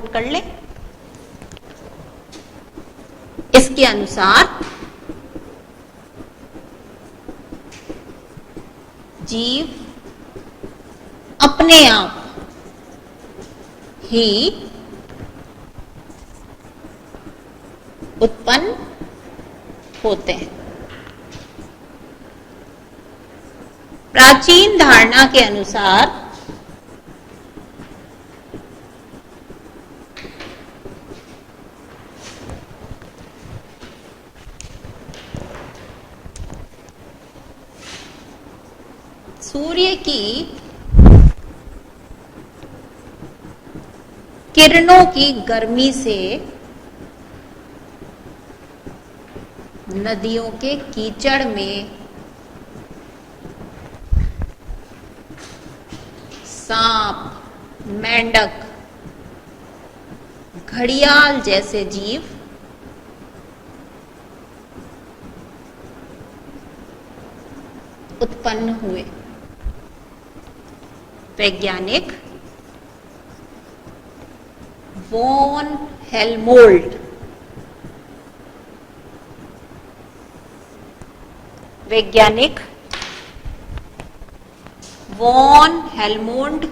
Note कर ले। इसके अनुसार जीव अपने आप ही उत्पन्न होते हैं। प्राचीन धारणा के अनुसार सूर्य की किरणों की गर्मी से नदियों के कीचड़ में सांप, मेंढक, घड़ियाल जैसे जीव उत्पन्न हुए। वैज्ञानिक वॉन हेल्मोल्ट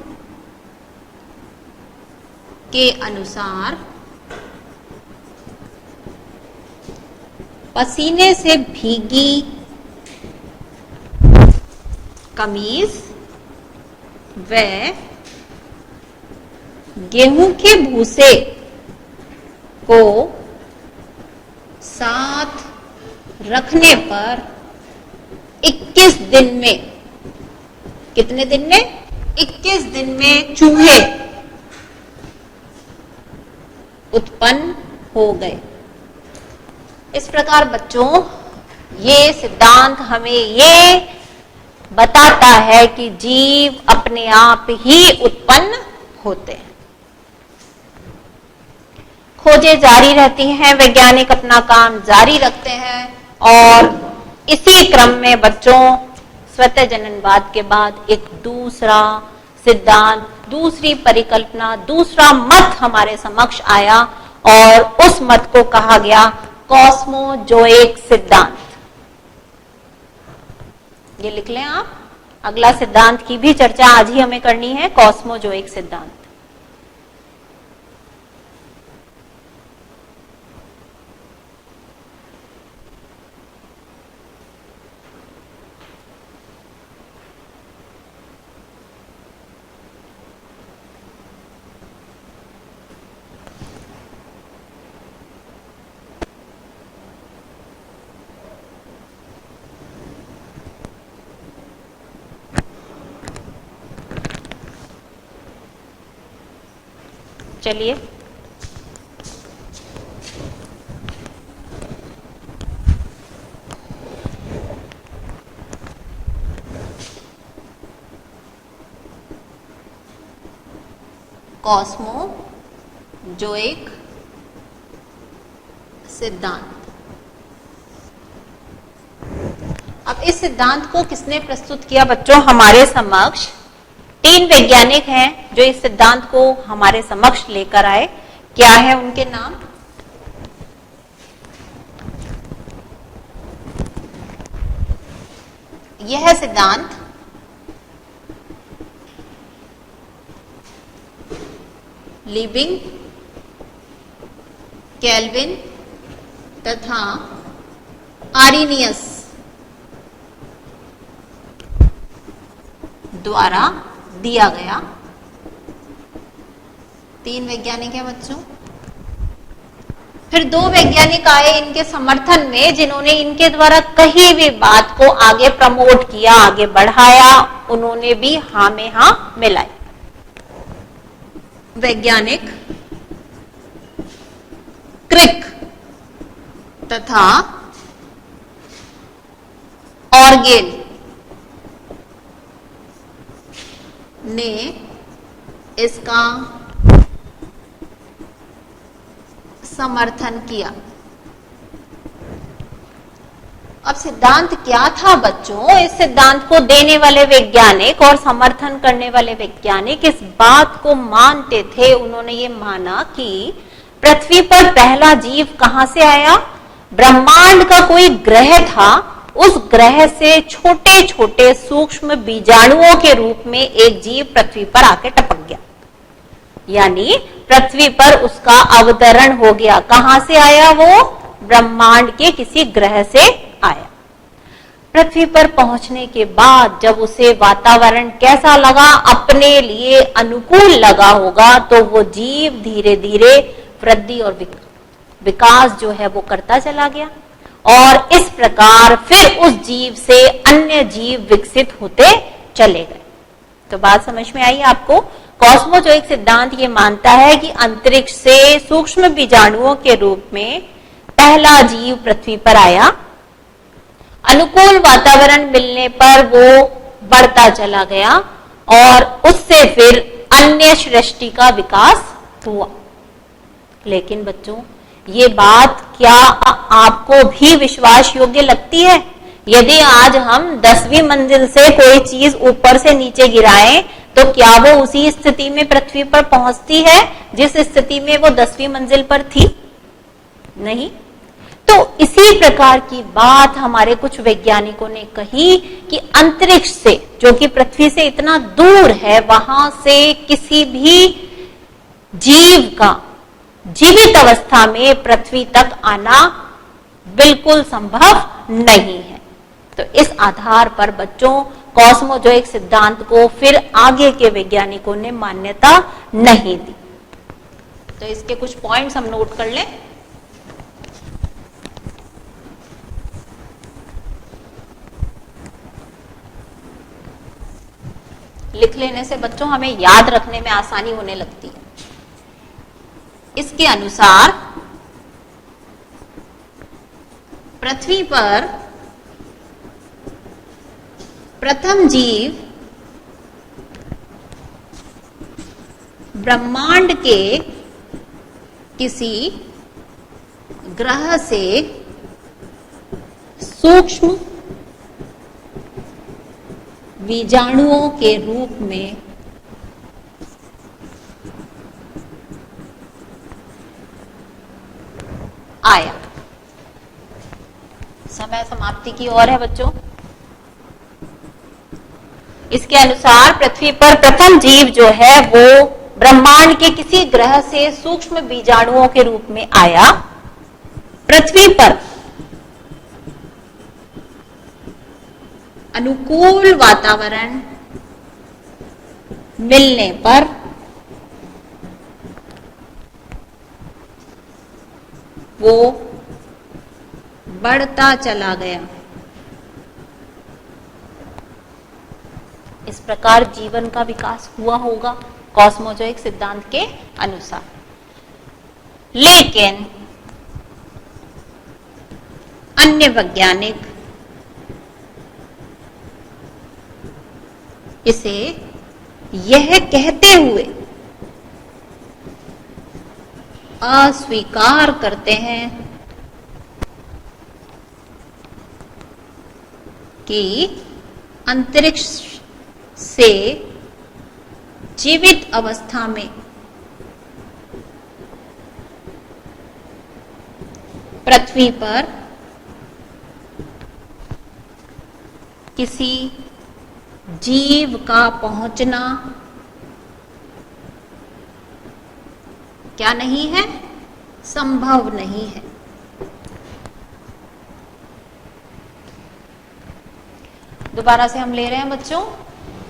के अनुसार पसीने से भीगी कमीज व गेहूं के भूसे को साथ रखने पर 21 दिन में, कितने दिन में? 21 दिन में चूहे उत्पन्न हो गए। इस प्रकार बच्चों ये सिद्धांत हमें ये बताता है कि जीव अपने आप ही उत्पन्न होते हैं। खोजें जारी रहती हैं, वैज्ञानिक अपना काम जारी रखते हैं और इसी क्रम में बच्चों स्वतः जननवाद के बाद एक दूसरा सिद्धांत, दूसरी परिकल्पना, दूसरा मत हमारे समक्ष आया और उस मत को कहा गया कॉस्मोजोइक सिद्धांत। ये लिख लें आप। अगला सिद्धांत की भी चर्चा आज ही हमें करनी है, कॉस्मोजोइक सिद्धांत। चलिए कॉस्मोजोइक सिद्धांत। अब इस सिद्धांत को किसने प्रस्तुत किया बच्चों हमारे समक्ष? 3 वैज्ञानिक हैं जो इस सिद्धांत को हमारे समक्ष लेकर आए। क्या है उनके नाम? यह सिद्धांत लिविंग, केल्विन तथा आरिनियस द्वारा दिया गया। 3 वैज्ञानिक हैं बच्चों। फिर 2 वैज्ञानिक आए इनके समर्थन में, जिन्होंने इनके द्वारा कही हुई बात को आगे प्रमोट किया, आगे बढ़ाया। उन्होंने भी हाँ में हाँ मिलाई। वैज्ञानिक क्रिक तथा ऑर्गेल ने इसका समर्थन किया। अब सिद्धांत क्या था बच्चों? इस सिद्धांत को देने वाले वैज्ञानिक और समर्थन करने वाले वैज्ञानिक इस बात को मानते थे, उन्होंने ये माना कि पृथ्वी पर पहला जीव कहां से आया? ब्रह्मांड का कोई ग्रह था, उस ग्रह से छोटे छोटे सूक्ष्म बीजाणुओं के रूप में एक जीव पृथ्वी पर आके टपक गया, यानी पृथ्वी पर उसका अवतरण हो गया। कहां से आया वो? ब्रह्मांड के किसी ग्रह से आया। पृथ्वी पर पहुंचने के बाद जब उसे वातावरण कैसा लगा? अपने लिए अनुकूल लगा होगा, तो वो जीव धीरे धीरे वृद्धि और विकास जो है वो करता चला गया, और इस प्रकार फिर उस जीव से अन्य जीव विकसित होते चले गए। तो बात समझ में आई आपको? कॉस्मोजोइक सिद्धांत ये मानता है कि अंतरिक्ष से सूक्ष्म बीजाणुओं के रूप में पहला जीव पृथ्वी पर आया, अनुकूल वातावरण मिलने पर वो बढ़ता चला गया और उससे फिर अन्य सृष्टि का विकास हुआ। लेकिन बच्चों, ये बात क्या आपको भी विश्वास योग्य लगती है? यदि आज हम 10वीं मंजिल से कोई चीज ऊपर से नीचे गिराएं, तो क्या वो उसी स्थिति में पृथ्वी पर पहुंचती है जिस स्थिति में वो 10वीं मंजिल पर थी? नहीं। तो इसी प्रकार की बात हमारे कुछ वैज्ञानिकों ने कही कि अंतरिक्ष से, जो कि पृथ्वी से इतना दूर है, वहां से किसी भी जीव का जीवित अवस्था में पृथ्वी तक आना बिल्कुल संभव नहीं है। तो इस आधार पर बच्चों कॉस्मोजोइक सिद्धांत को फिर आगे के वैज्ञानिकों ने मान्यता नहीं दी। तो इसके कुछ पॉइंट्स हम नोट कर लें। लिख लेने से बच्चों हमें याद रखने में आसानी होने लगती है। इसके अनुसार पृथ्वी पर प्रथम जीव ब्रह्मांड के किसी ग्रह से सूक्ष्म बीजाणुओं के रूप में आया। समय समाप्ति की ओर है बच्चों। इसके अनुसार पृथ्वी पर प्रथम जीव जो है वो ब्रह्मांड के किसी ग्रह से सूक्ष्म बीजाणुओं के रूप में आया। पृथ्वी पर अनुकूल वातावरण मिलने पर वो बढ़ता चला गया। इस प्रकार जीवन का विकास हुआ होगा कॉस्मोजोइक सिद्धांत के अनुसार। लेकिन अन्य वैज्ञानिक इसे यह कहते हुए अस्वीकार करते हैं कि अंतरिक्ष से जीवित अवस्था में पृथ्वी पर किसी जीव का पहुंचना क्या नहीं है? संभव नहीं है। दोबारा से हम ले रहे हैं बच्चों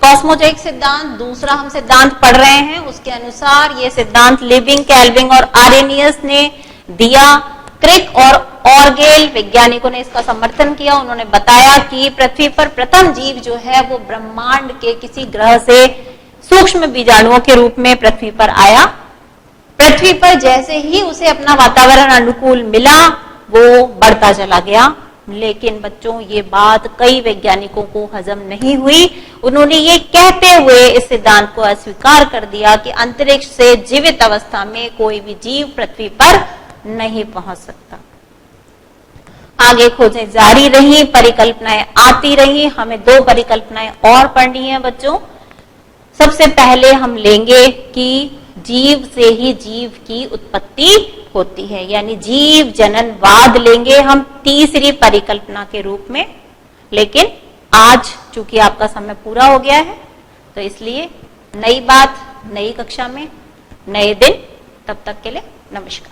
कॉस्मोजोइक सिद्धांत। दूसरा हम सिद्धांत पढ़ रहे हैं। उसके अनुसार ये सिद्धांत लिविंग, कैल्विन और आरेनियस ने दिया। क्रिक और ऑर्गेल वैज्ञानिकों ने इसका समर्थन किया। उन्होंने बताया कि पृथ्वी पर प्रथम जीव जो है वो ब्रह्मांड के किसी ग्रह से सूक्ष्म बीजाणुओं के रूप में पृथ्वी पर आया। पृथ्वी पर जैसे ही उसे अपना वातावरण अनुकूल मिला वो बढ़ता चला गया। लेकिन बच्चों ये बात कई वैज्ञानिकों को हजम नहीं हुई। उन्होंने ये कहते हुए इस सिद्धांत को अस्वीकार कर दिया कि अंतरिक्ष से जीवित अवस्था में कोई भी जीव पृथ्वी पर नहीं पहुंच सकता। आगे खोजें जारी रही, परिकल्पनाएं आती रही। हमें 2 परिकल्पनाएं और पढ़नी है बच्चों। सबसे पहले हम लेंगे कि जीव से ही जीव की उत्पत्ति होती है, यानी जीव जननवाद लेंगे हम तीसरी परिकल्पना के रूप में। लेकिन आज चूंकि आपका समय पूरा हो गया है, तो इसलिए नई बात नई कक्षा में, नए दिन। तब तक के लिए नमस्कार।